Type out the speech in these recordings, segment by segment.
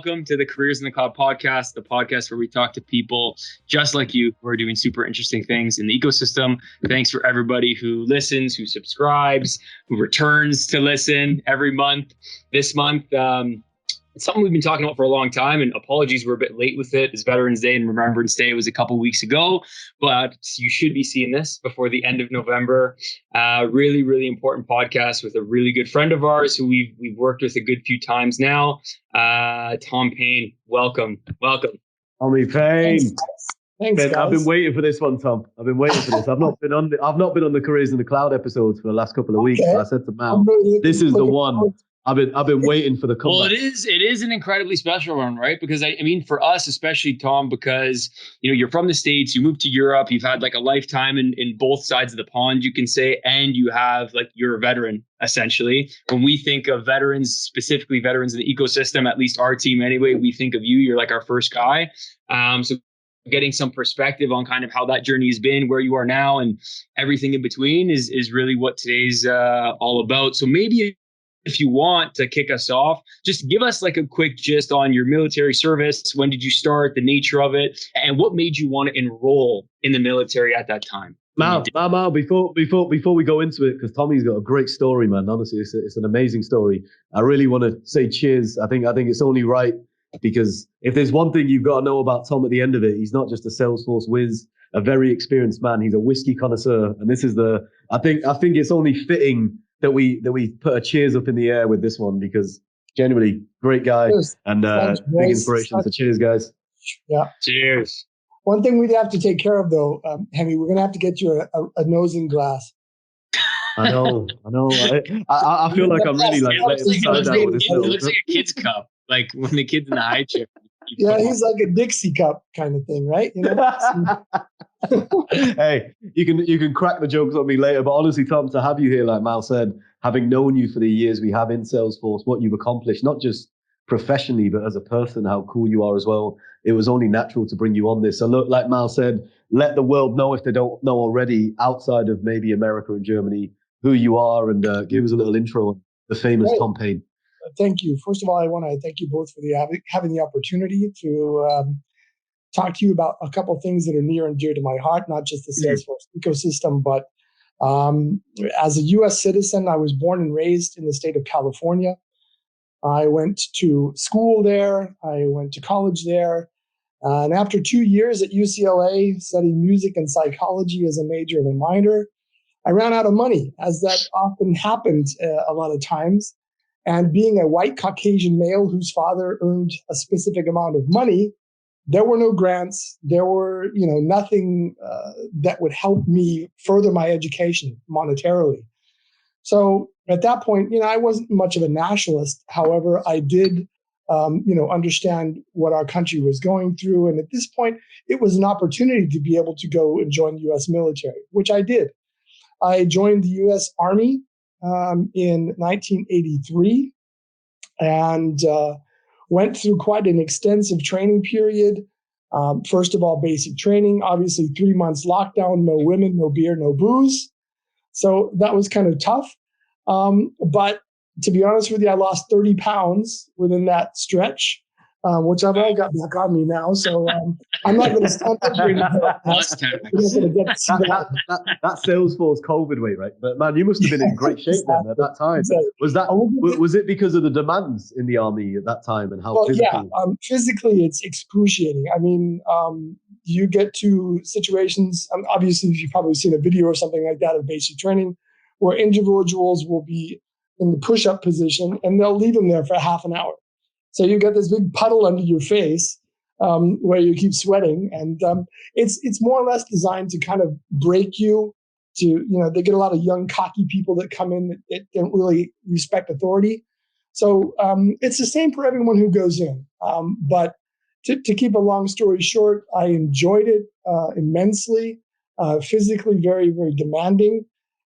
welcome to the Careers in the Cloud podcast, the podcast where we talk to people just like you who are doing super interesting things in the ecosystem. Thanks for everybody who listens, who subscribes, who returns to listen every month. This month, it's something we've been talking about for a long time, and apologies, we're a bit late with it. It's Veterans Day and Remembrance Day was a couple weeks ago, but you should be seeing this before the end of November. Really, really important podcast with a really good friend of ours who we've worked with a good few times now. Tom Payne, welcome. Tommy Payne. Thanks, guys. I've been waiting for this one, Tom. I've been waiting for this. I've not been on the Careers in the Cloud episodes for the last couple of weeks. Okay. I said to Mal, this is the one. I've been waiting for the comeback. Well, it is an incredibly special one, right? Because I mean, for us, especially Tom, because you're from the States, you moved to Europe, you've had like a lifetime in both sides of the pond, you can say, and you have you're a veteran essentially. When we think of veterans, specifically veterans in the ecosystem, at least our team anyway, we think of you. You're like our first guy. So getting some perspective on kind of how that journey has been, where you are now, and everything in between is really what today's all about. So maybe if you want to kick us off, just give us like a quick gist on your military service. When did you start, the nature of it, and what made you want to enroll in the military at that time? Mal, before we go into it, because Tommy's got a great story, man. Honestly, it's an amazing story. I really want to say cheers. I think it's only right, because if there's one thing you've got to know about Tom at the end of it, he's not just a Salesforce whiz, a very experienced man. He's a whiskey connoisseur, and this is I think it's only fitting that we put a cheers up in the air with this one, because genuinely great guy and big inspiration. So cheers, guys. Yeah. Cheers. One thing we'd have to take care of though, Henry, we're going to have to get you a nosing glass. I know. I feel like I'm really like letting the side out with this. It looks like a kid's cup, like when the kid's in the high chair. Yeah, he's like a Dixie cup kind of thing, right? Hey, you can crack the jokes on me later, but honestly, Tom, to have you here, like Mal said, having known you for the years we have in Salesforce, what you've accomplished, not just professionally, but as a person, how cool you are as well. It was only natural to bring you on this. So look, like Mal said, let the world know, if they don't know already, outside of maybe America and Germany, who you are, and give us a little intro on the famous Tom Payne. Thank you. First of all, I want to thank you both for having the opportunity to talk to you about a couple of things that are near and dear to my heart, not just the Salesforce ecosystem, but as a U.S. citizen, I was born and raised in the state of California. I went to school there. I went to college there. And after 2 years at UCLA, studying music and psychology as a major and a minor, I ran out of money, as that often happened a lot of times. And being a white Caucasian male whose father earned a specific amount of money, there were no grants. There were, nothing that would help me further my education monetarily. So at that point, I wasn't much of a nationalist. However, I did, understand what our country was going through. And at this point, it was an opportunity to be able to go and join the U.S. military, which I did. I joined the U.S. Army in 1983 and went through quite an extensive training period. First of all, basic training, obviously 3 months lockdown, no women, no beer, no booze. So that was kind of tough. But to be honest with you, I lost 30 pounds within that stretch, which I've all got back on me now. So I'm not going to stand up here. That's Salesforce COVID weight, right? But man, you must have been in great shape then at that time. Was it because of the demands in the army at that time and how physical? Yeah, physically it's excruciating. I mean, you get to situations, obviously you've probably seen a video or something like that of basic training, where individuals will be in the push-up position and they'll leave them there for half an hour. So you get this big puddle under your face where you keep sweating, and it's more or less designed to kind of break you. They get a lot of young, cocky people that come in that don't really respect authority. So it's the same for everyone who goes in. But to keep a long story short, I enjoyed it immensely, physically very, very demanding.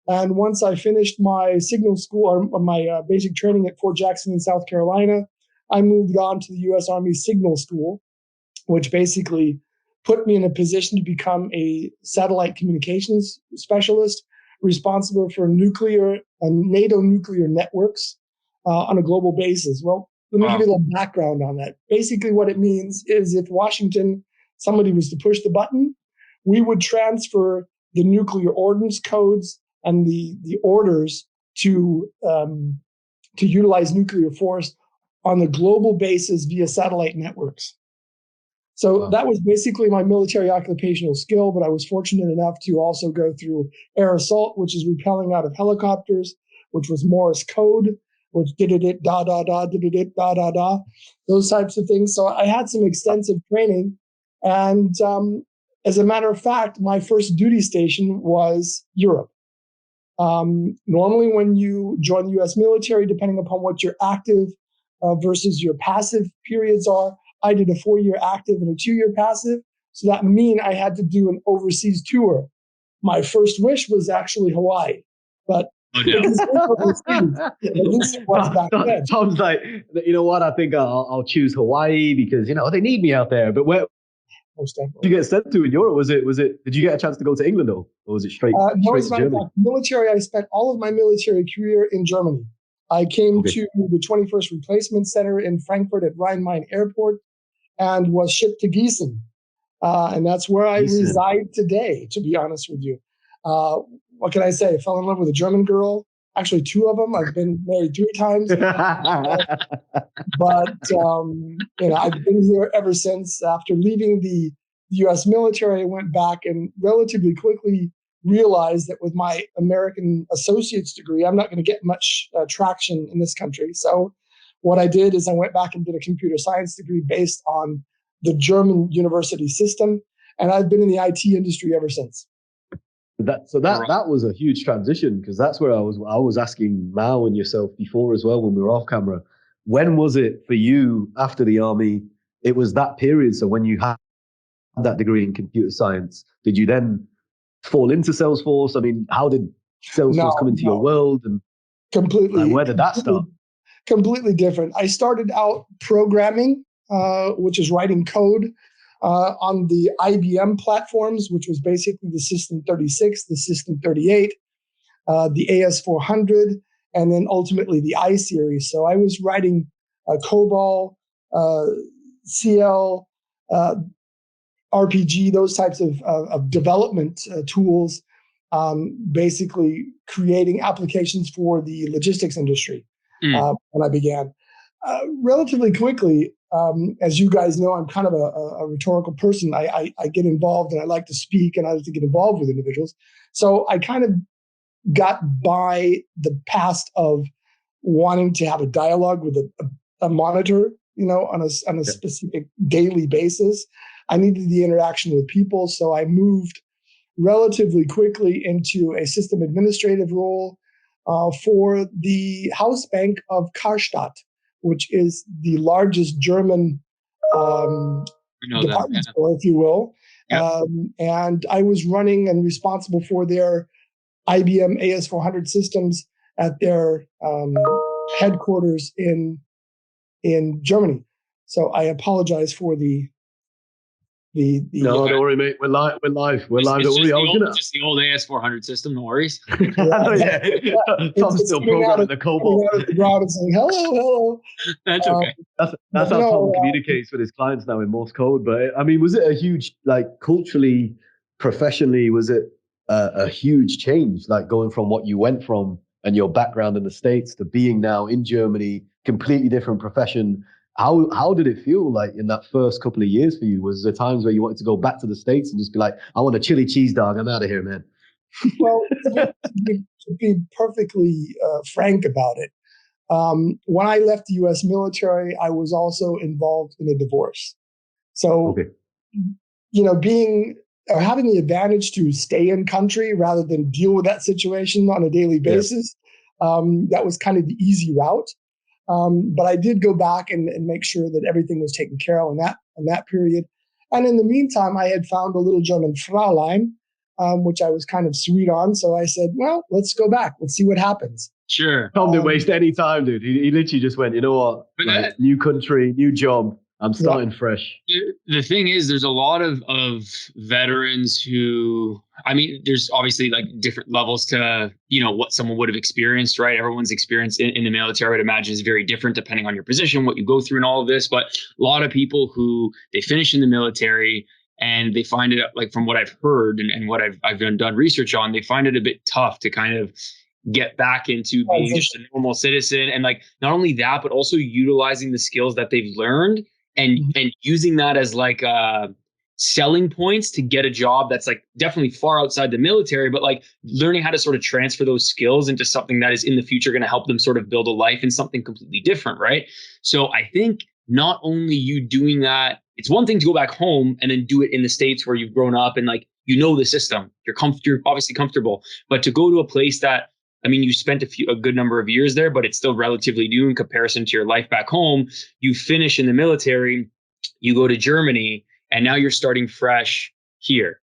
And once I finished my signal school or my basic training at Fort Jackson in South Carolina, I moved on to the U.S. Army Signal School, which basically put me in a position to become a satellite communications specialist responsible for NATO nuclear networks on a global basis. Well, let me give you a little background on that. Basically, what it means is if Washington, somebody was to push the button, we would transfer the nuclear ordnance codes and the orders to utilize nuclear force on a global basis via satellite networks. So that was basically my military occupational skill, but I was fortunate enough to also go through air assault, which is repelling out of helicopters, which was Morse code, which did-it, da-da-da, did-it, da-da-da, those types of things. So I had some extensive training. And as a matter of fact, my first duty station was Europe. Normally, when you join the U.S. military, depending upon what your active versus your passive periods are, I did a 4-year active and a 2-year passive. So that mean I had to do an overseas tour. My first wish was actually Hawaii, but Tom's like, you know what? I think I'll choose Hawaii because they need me out there. But where did you get sent to in Europe? Was it? Did you get a chance to go to England though, or was it straight to Germany? Military. I spent all of my military career in Germany. I came to the 21st Replacement Center in Frankfurt at Rhein-Main Airport and was shipped to Gießen. And that's where I reside today, to be honest with you. What can I say? I fell in love with a German girl. Actually, 2 of them. I've been married 3 times. But I've been here ever since. After leaving the U.S. military, I went back and relatively quickly realized that with my American associate's degree, I'm not going to get much traction in this country. So what I did is I went back and did a computer science degree based on the German university system. And I've been in the IT industry ever since. That was a huge transition, because that's where I was asking Mao and yourself before as well when we were off camera. When was it for you after the army? It was that period. So when you had that degree in computer science, did you then fall into Salesforce? I mean, how did Salesforce come into your world? And completely, where did that start? Completely different. I started out programming, which is writing code on the IBM platforms, which was basically the System 36, the System 38, the AS400, and then ultimately the I-Series. So I was writing COBOL, CL, RPG, those types of development tools, basically creating applications for the logistics industry when I began. Relatively quickly, as you guys know, I'm kind of a rhetorical person. I get involved and I like to speak and I like to get involved with individuals. So I kind of got by the past of wanting to have a dialogue with a monitor, on a specific daily basis. I needed the interaction with people. So I moved relatively quickly into a system administrative role for the house bank of Karstadt, which is the largest German department store, if you will. Yep. And I was running and responsible for their IBM AS400 systems at their headquarters in Germany. So I apologize for the No, don't worry, mate. We're live. Don't worry. Just the old AS400 system. No worries. Tom's still programming the COBOL. Out of the ground and saying hello. That's okay. That's how Tom communicates with his clients now in Morse code. But I mean, was it a huge, culturally, professionally, was it a huge change? Like going from what you went from and your background in the States to being now in Germany, completely different profession. How did it feel like in that first couple of years for you? Was there times where you wanted to go back to the States and just be like, I want a chili cheese dog, I'm out of here, man? Well, to be perfectly frank about it, when I left the U.S. military, I was also involved in a divorce. So, having the advantage to stay in country rather than deal with that situation on a daily basis, that was kind of the easy route. But I did go back and make sure that everything was taken care of in that period. And in the meantime, I had found a little German Fräulein, which I was kind of sweet on. So I said, well, let's go back. Let's see what happens. Sure. Tom didn't waste any time, dude. He literally just went, you know what? New country, new job. I'm starting fresh. The thing is, there's a lot of veterans who, I mean, there's obviously like different levels to, you know, what someone would have experienced, right? Everyone's experience in the military, I would imagine, is very different depending on your position, what you go through and all of this. But a lot of people who they finish in the military and they find it, like from what I've heard and what I've done research on, they find it a bit tough to kind of get back into being just a normal citizen. And like, not only that, but also utilizing the skills that they've learned and using that as like selling points to get a job that's like definitely far outside the military, but like learning how to sort of transfer those skills into something that is in the future going to help them sort of build a life in something completely different, right? So I think not only you doing that, it's one thing to go back home and then do it in the States where you've grown up and like, you know, the system, you're obviously comfortable, but to go to a place that, I mean, you spent a good number of years there, but it's still relatively new in comparison to your life back home. You finish in the military, you go to Germany, and now you're starting fresh here,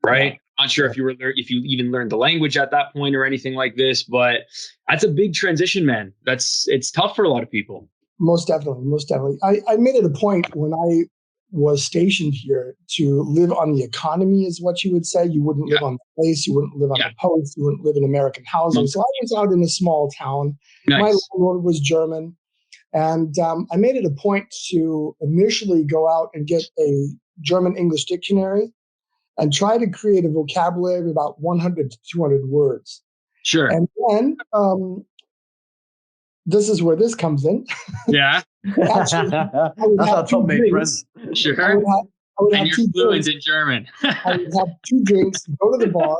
right? Yeah. Not sure if you even learned the language at that point or anything like this, but that's a big transition, man. It's tough for a lot of people. Most definitely. I made it a point when I was stationed here to live on the economy, is what you would say. You wouldn't live on the place, you wouldn't live on the post, you wouldn't live in American housing. So I was out in a small town. Nice. My landlord was German. And I made it a point to initially go out and get a German English dictionary and try to create a vocabulary of about 100 to 200 words. Sure. And then this is where this comes in. Yeah. Actually, that's how Tom made friends. Sure. I would have you're fluent in German. I would have 2 drinks, go to the bar,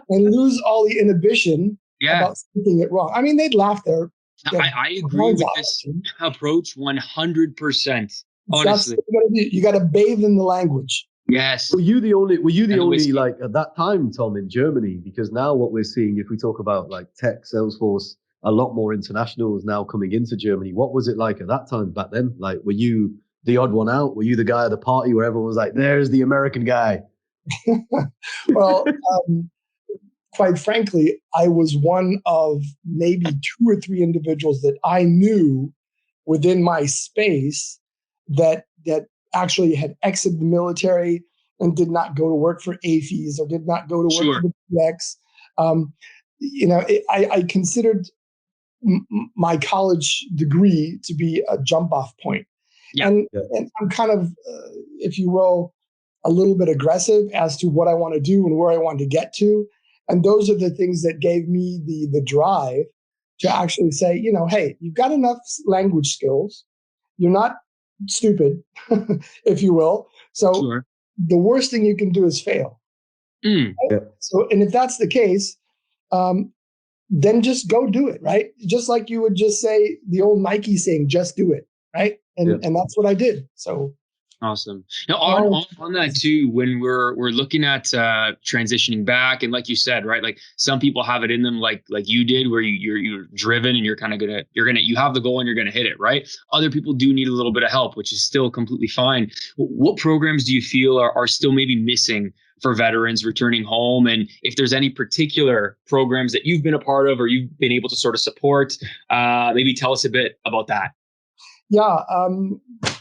and lose all the inhibition about speaking it wrong. I mean, they'd laugh there. I agree with this approach 100%. Honestly, you got to bathe in the language. Yes. Were you the only like at that time, Tom, in Germany? Because now what we're seeing, if we talk about like tech, Salesforce, a lot more internationals now coming into Germany. What was it like at that time back then? Like, were you the odd one out? Were you the guy at the party where everyone was like, "There's the American guy"? Well, quite frankly, I was one of maybe 2 or 3 individuals that I knew within my space that actually had exited the military and did not go to work for AFES or did not go to work for the PX. You know, I considered my college degree to be a jump off point. Yeah. And I'm kind of, if you will, a little bit aggressive as to what I want to do and where I want to get to. And those are the things that gave me the drive to actually say, you know, hey, you've got enough language skills. You're not stupid, if you will. So the worst thing you can do is fail. Right? So, and if that's the case, then just go do it, right? Just like you would just say the old Nike saying, just do it, right? And that's what I did. So awesome. Now on that too, when we're looking at transitioning back, and like you said, right, like some people have it in them, like you did, where you're driven and you're kind of you have the goal and you're gonna hit it, right? Other people do need a little bit of help, which is still completely fine. What programs do you feel are still maybe missing for veterans returning home? And if there's any particular programs that you've been a part of or you've been able to sort of support, maybe tell us a bit about that. Yeah,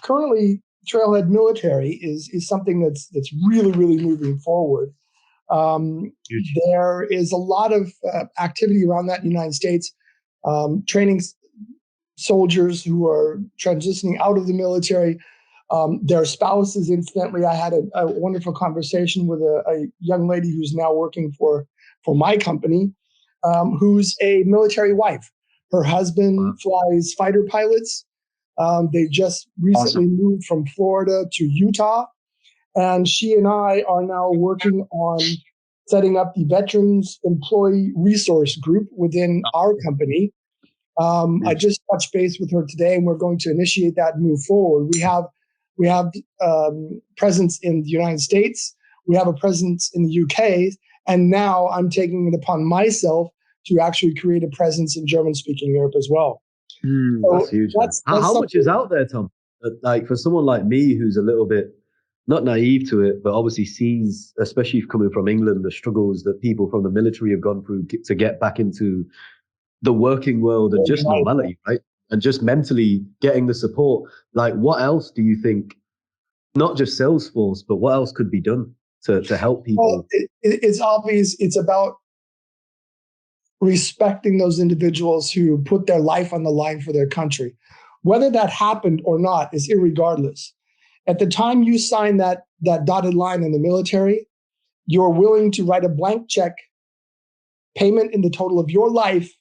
currently Trailhead Military is something that's really, really moving forward. There is a lot of activity around that in the United States, training soldiers who are transitioning out of the military, their spouses. Incidentally, I had a wonderful conversation with a young lady who's now working for my company, who's a military wife. Her husband flies fighter pilots. They just recently moved from Florida to Utah, and she and I are now working on setting up the Veterans Employee Resource Group within our company. I just touched base with her today, and we're going to initiate that and move forward. We have presence in the United States. We have a presence in the UK, and now I'm taking it upon myself to actually create a presence in German-speaking Europe as well. So that's huge. How much is out there, Tom? Like for someone like me who's a little bit not naive to it, but obviously sees, especially coming from England, the struggles that people from the military have gone through to get back into the working world and just normality, right? and just mentally getting the support. Like, what else do you think, not just Salesforce, but what else could be done to help people? Well, it's obvious. It's about respecting those individuals who put their life on the line for their country. Whether that happened or not is irregardless. At the time you sign that dotted line in the military, you're willing to write a blank check, payment in the total of your life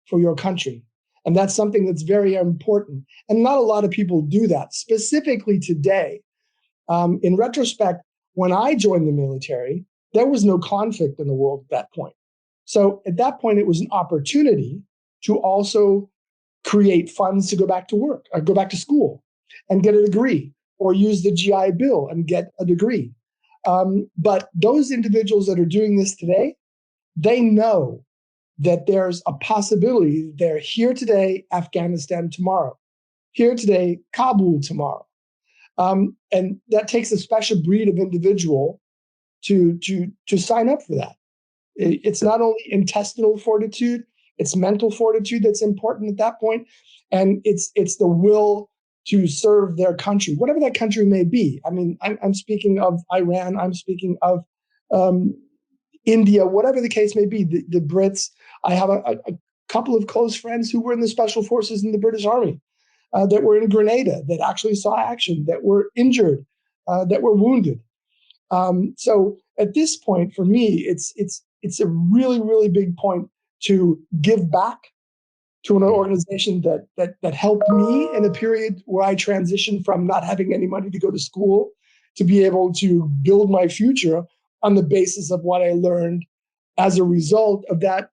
for your country. And that's something that's very important. And not a lot of people do that, specifically today. In retrospect, when I joined the military, there was no conflict in the world at that point. So at that point, it was an opportunity to also create funds to go back to work or go back to school and get a degree, or use the GI Bill and get a degree. But those individuals that are doing this today, they know that there's a possibility they're here today, Afghanistan tomorrow, here today, Kabul tomorrow. And that takes a special breed of individual to sign up for that. It's not only intestinal fortitude, it's mental fortitude that's important at that point, and it's the will to serve their country, whatever that country may be. I mean, I'm speaking of Iran, I'm speaking of India, whatever the case may be, the Brits. I have a couple of close friends who were in the special forces in the British Army, that were in Grenada, that actually saw action, that were injured, that were wounded. So at this point, for me, it's a really, really big point to give back to an organization that helped me in a period where I transitioned from not having any money to go to school to be able to build my future on the basis of what I learned as a result of that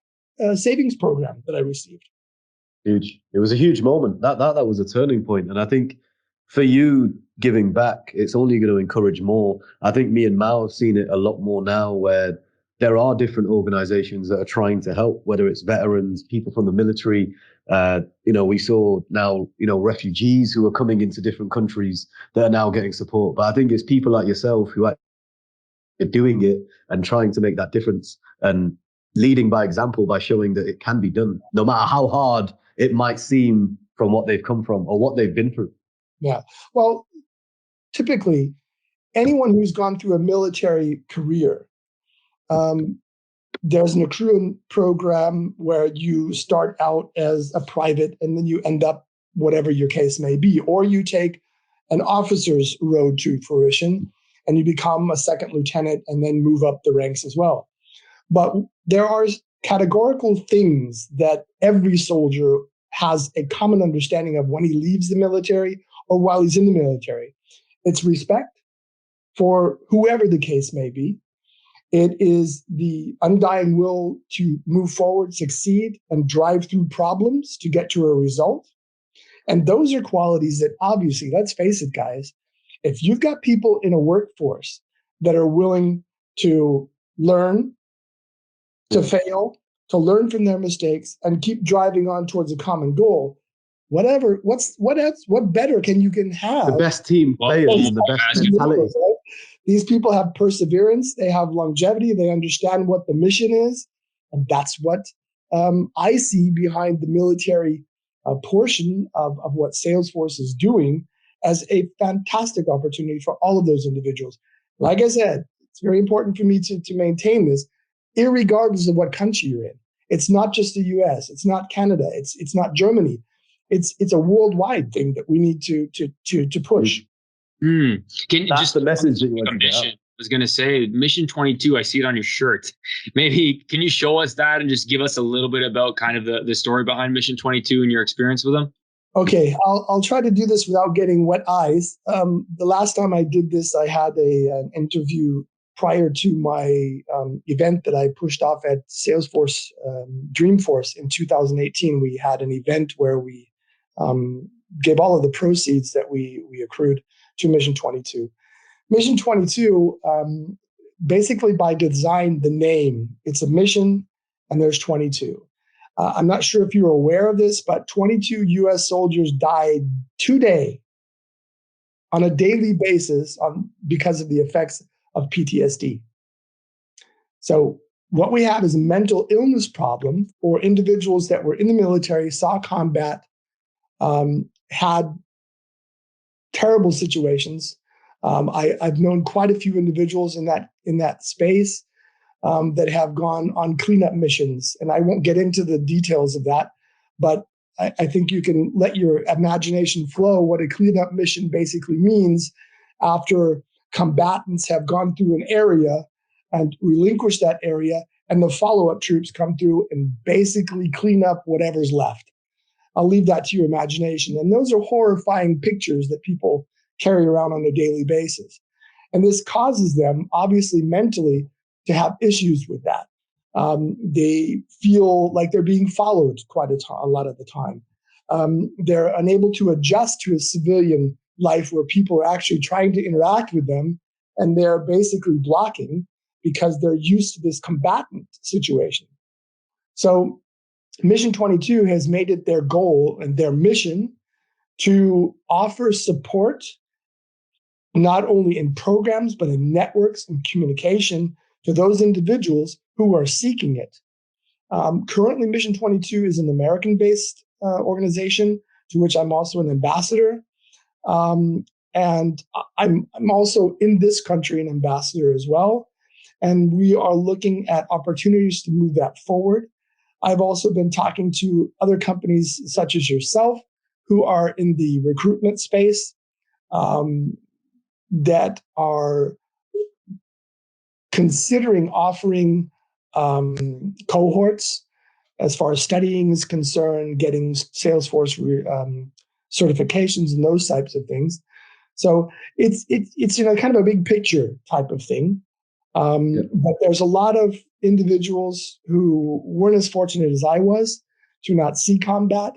savings program that I received. Huge. It was a huge moment. That was a turning point. And I think for you giving back, it's only going to encourage more. I think me and Mao have seen it a lot more now, where there are different organizations that are trying to help, whether it's veterans, people from the military. We saw now, refugees who are coming into different countries that are now getting support. But I think it's people like yourself who are doing it and trying to make that difference and leading by example by showing that it can be done, no matter how hard it might seem from what they've come from or what they've been through. Yeah. Well, typically, anyone who's gone through a military career, there's an accruing program where you start out as a private and then you end up whatever your case may be, or you take an officer's road to fruition and you become a second lieutenant and then move up the ranks as well. But there are categorical things that every soldier has a common understanding of when he leaves the military or while he's in the military. It's respect for whoever the case may be. It is the undying will to move forward, succeed, and drive through problems to get to a result. And those are qualities that obviously, let's face it, guys, if you've got people in a workforce that are willing to learn, to fail, to learn from their mistakes, and keep driving on towards a common goal, what better you can have? The best team players and the best mentality. Right? These people have perseverance, they have longevity, they understand what the mission is, and that's what I see behind the military portion of what Salesforce is doing as a fantastic opportunity for all of those individuals. Like I said, it's very important for me to maintain this, irregardless of what country you're in. It's not just the US, it's not Canada, it's not Germany. It's a worldwide thing that we need to push. Can you That's just the message that you want to get out. I was going to say Mission 22. I see it on your shirt. Maybe can you show us that and just give us a little bit about kind of the story behind Mission 22 and your experience with them? Okay, I'll try to do this without getting wet eyes. The last time I did this, I had an interview prior to my event that I pushed off at Salesforce Dreamforce in 2018. We had an event where we gave all of the proceeds that we accrued to Mission 22. Mission 22, basically by design, the name, it's a mission and there's 22. I'm not sure if you're aware of this, but 22 US soldiers died today on a daily basis because of the effects of PTSD. So what we have is a mental illness problem for individuals that were in the military, saw combat, had terrible situations. I've known quite a few individuals in that space that have gone on cleanup missions, and I won't get into the details of that, but I think you can let your imagination flow what a cleanup mission basically means after combatants have gone through an area and relinquished that area, and the follow-up troops come through and basically clean up whatever's left. I'll leave that to your imagination. And those are horrifying pictures that people carry around on a daily basis. And this causes them, obviously mentally, to have issues with that. They feel like they're being followed a lot of the time. They're unable to adjust to a civilian life where people are actually trying to interact with them, and they're basically blocking because they're used to this combatant situation. So Mission 22 has made it their goal and their mission to offer support not only in programs, but in networks and communication to those individuals who are seeking it. Currently, Mission 22 is an American-based organization to which I'm also an ambassador. And I'm also in this country an ambassador as well. And we are looking at opportunities to move that forward. I've also been talking to other companies such as yourself who are in the recruitment space that are considering offering cohorts as far as studying is concerned, getting Salesforce certifications and those types of things. So it's kind of a big picture type of thing. But there's a lot of individuals who weren't as fortunate as I was to not see combat.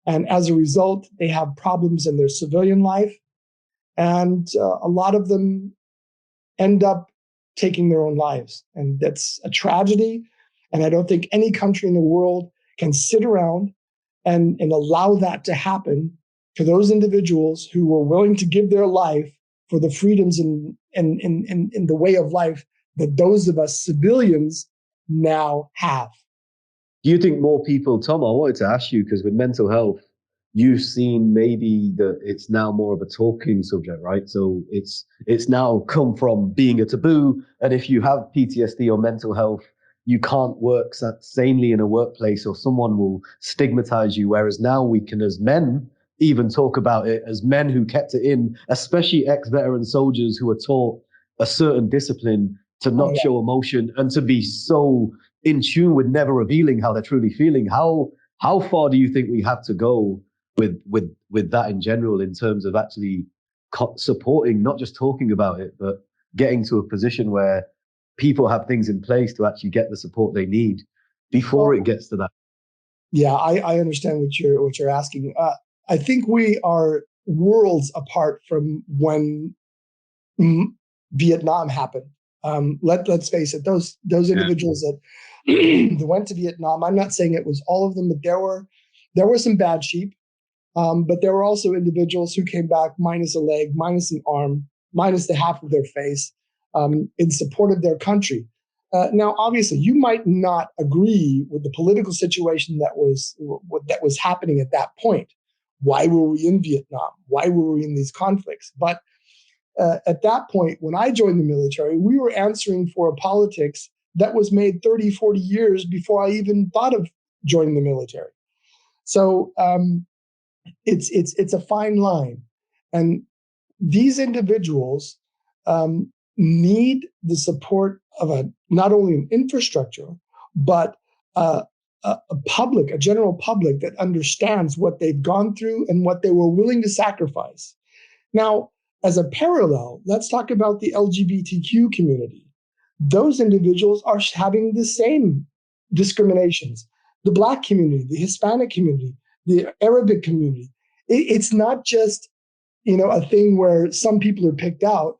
And as a result, they have problems in their civilian life. And a lot of them end up taking their own lives. And that's a tragedy. And I don't think any country in the world can sit around and allow that to happen to those individuals who were willing to give their life for the freedoms and the way of life that those of us civilians now have. Do you think more people, Tom, I wanted to ask you, because with mental health, you've seen maybe that it's now more of a talking subject, right? So it's now come from being a taboo. And if you have PTSD or mental health, you can't work sanely in a workplace, or someone will stigmatize you. Whereas now we can, as men, even talk about it, as men who kept it in, especially ex-veteran soldiers who are taught a certain discipline to not show emotion and to be so in tune with never revealing how they're truly feeling. How far do you think we have to go with that in general, in terms of actually supporting, not just talking about it, but getting to a position where people have things in place to actually get the support they need before it gets to that? Yeah, I understand what you're asking. I think we are worlds apart from when Vietnam happened. Let's face it; those individuals that went to Vietnam. I'm not saying it was all of them, but there were some bad sheep. But there were also individuals who came back minus a leg, minus an arm, minus the half of their face, in support of their country. Now, obviously, you might not agree with the political situation that was happening at that point. Why were we in Vietnam? Why were we in these conflicts? But at that point, when I joined the military, we were answering for a politics that was made 30, 40 years before I even thought of joining the military. So it's a fine line. And these individuals need the support of not only an infrastructure, but a general public that understands what they've gone through and what they were willing to sacrifice. Now, as a parallel, let's talk about the LGBTQ community. Those individuals are having the same discriminations. The Black community, the Hispanic community, the Arabic community. It's not just, a thing where some people are picked out.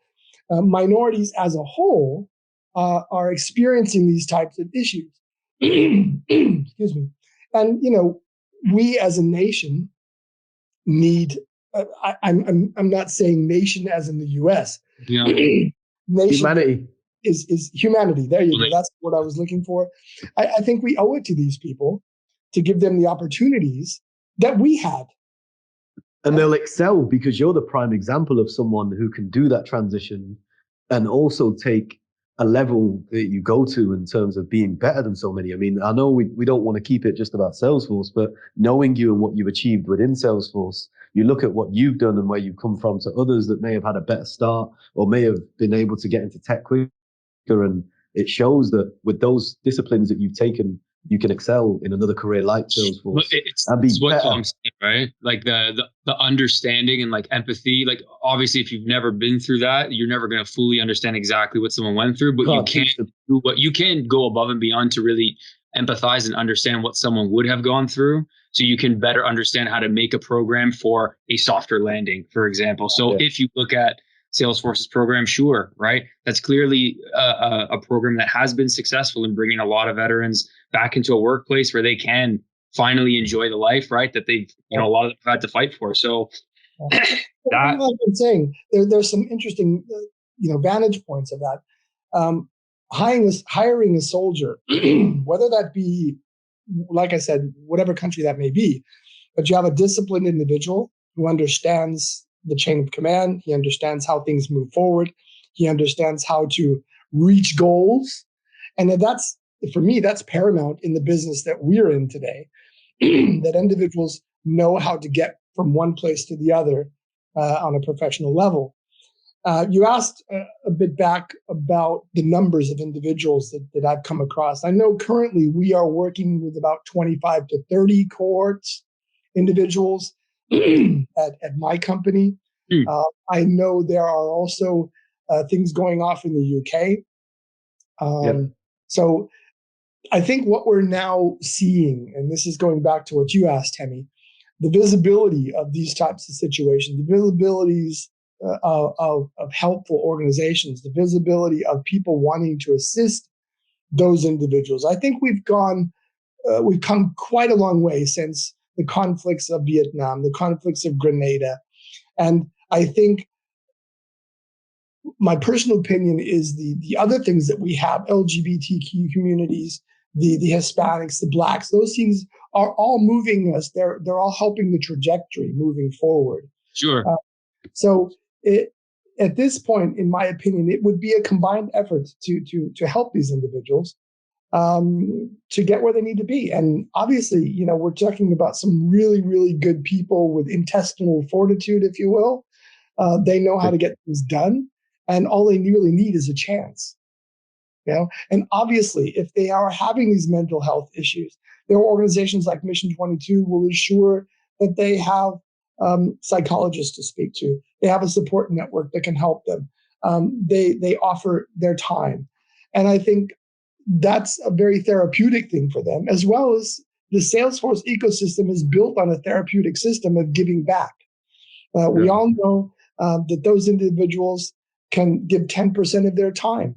Minorities as a whole are experiencing these types of issues. Excuse me. And we as a nation need. I'm not saying nation as in the U.S. Yeah. Nation Humanity is humanity. There you go. That's what I was looking for. I think we owe it to these people to give them the opportunities that we had. And they'll excel because you're the prime example of someone who can do that transition and also take a level that you go to in terms of being better than so many. I mean, I know we don't want to keep it just about Salesforce, but knowing you and what you've achieved within Salesforce, you look at what you've done and where you've come from to others that may have had a better start or may have been able to get into tech quicker. And it shows that with those disciplines that you've taken, you can excel in another career like Salesforce and be it's what better. Tom's saying, right? Like the understanding and like empathy. Like obviously, if you've never been through that, you're never going to fully understand exactly what someone went through. But you can go above and beyond to really empathize and understand what someone would have gone through, so you can better understand how to make a program for a softer landing, for example. So if you look at Salesforce's program, sure, right? That's clearly a program that has been successful in bringing a lot of veterans back into a workplace where they can finally enjoy the life, right? That they've, a lot of them have had to fight for. So like I've been saying, there's some interesting, vantage points of that. Hiring a soldier, whether that be, like I said, whatever country that may be, but you have a disciplined individual who understands the chain of command. He understands how things move forward. He understands how to reach goals. And that's, for me, that's paramount in the business that we're in today, that individuals know how to get from one place to the other on a professional level. You asked a bit back about the numbers of individuals that I've come across. I know currently we are working with about 25 to 30 cohorts individuals at my company. I know there are also things going off in the UK. So I think what we're now seeing, and this is going back to what you asked, Hemi, the visibility of these types of situations, the visibilities of helpful organizations, the visibility of people wanting to assist those individuals. I think we've come quite a long way since the conflicts of Vietnam, the conflicts of Grenada. And I think my personal opinion is the other things that we have, LGBTQ communities, the Hispanics, the Blacks, those things are all moving us. They're all helping the trajectory moving forward. Sure. So at this point, in my opinion, it would be a combined effort to help these individuals to get where they need to be. And obviously, we're talking about some really, really good people with intestinal fortitude, if you will. They know how to get things done, and all they really need is a chance. And obviously, if they are having these mental health issues, there are organizations like Mission 22 will ensure that they have psychologists to speak to. They have a support network that can help them. They offer their time. And I think that's a very therapeutic thing for them, as well as the Salesforce ecosystem is built on a therapeutic system of giving back. We all know that those individuals can give 10% of their time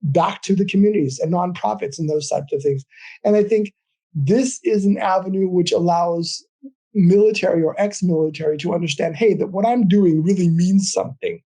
back to the communities and nonprofits and those types of things. And I think this is an avenue which allows military or ex-military to understand, hey, that what I'm doing really means something,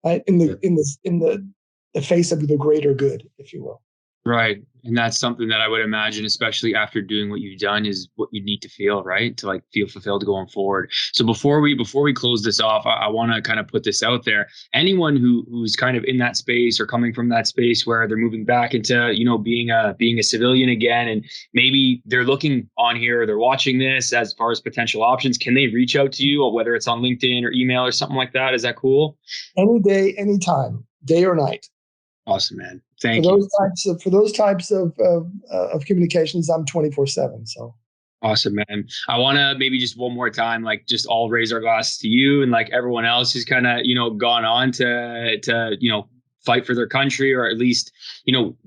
right? In the face of the greater good, if you will. Right. And that's something that I would imagine, especially after doing what you've done, is what you need to feel, right? To like feel fulfilled going forward. So before we close this off, I want to kind of put this out there. Anyone who's kind of in that space or coming from that space where they're moving back into, being a civilian again, and maybe they're looking on here or they're watching this as far as potential options, can they reach out to you, or whether it's on LinkedIn or email or something like that? Is that cool? Any day, anytime, day or night. Awesome, man. Thank you. For those types of communications, I'm 24/7. So awesome, man. I want to maybe just one more time, like just all raise our glasses to you and like everyone else who's kind of, gone on to fight for their country, or at least,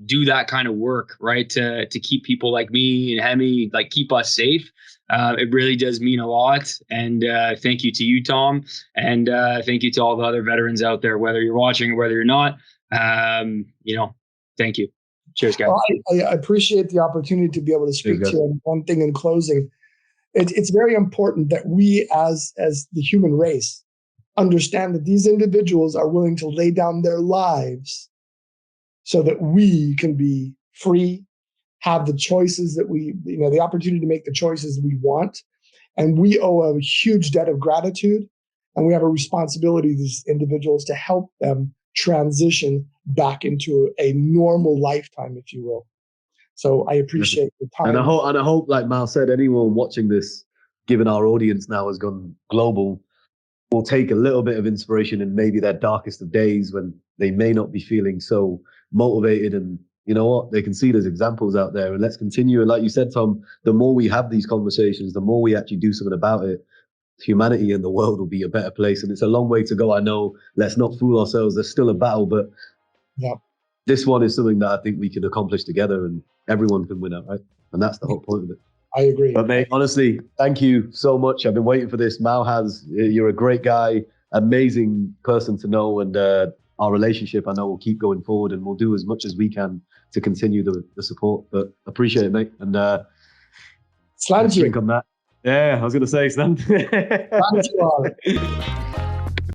do that kind of work, right? To keep people like me and Hemi, like keep us safe. It really does mean a lot. And thank you to you, Tom. And thank you to all the other veterans out there, whether you're watching or whether you're not. Thank you. Cheers, guys. Well, I appreciate the opportunity to be able to speak to you. And one thing in closing, it's very important that we as the human race understand that these individuals are willing to lay down their lives so that we can be free, have the choices that the opportunity to make the choices we want, And we owe a huge debt of gratitude, and we have a responsibility to these individuals to help them transition back into a normal lifetime, if you will. So I appreciate the time. And I hope, like Mal said, anyone watching this, given our audience now has gone global, will take a little bit of inspiration in maybe their darkest of days when they may not be feeling so motivated. And you know what? They can see there's examples out there. And let's continue. And like you said, Tom, the more we have these conversations, the more we actually do something about it, humanity and the world will be a better place. And it's a long way to go. I know, let's not fool ourselves. There's still a battle, but this one is something that I think we can accomplish together and everyone can win out, right? And that's the whole point of it. I agree. But mate, honestly, thank you so much. I've been waiting for this. Mal has, you're a great guy, amazing person to know. And our relationship, I know, will keep going forward and we'll do as much as we can to continue the support. But appreciate it, mate. And let's drink on that. Yeah, I was going to say, Slam. Thank you all.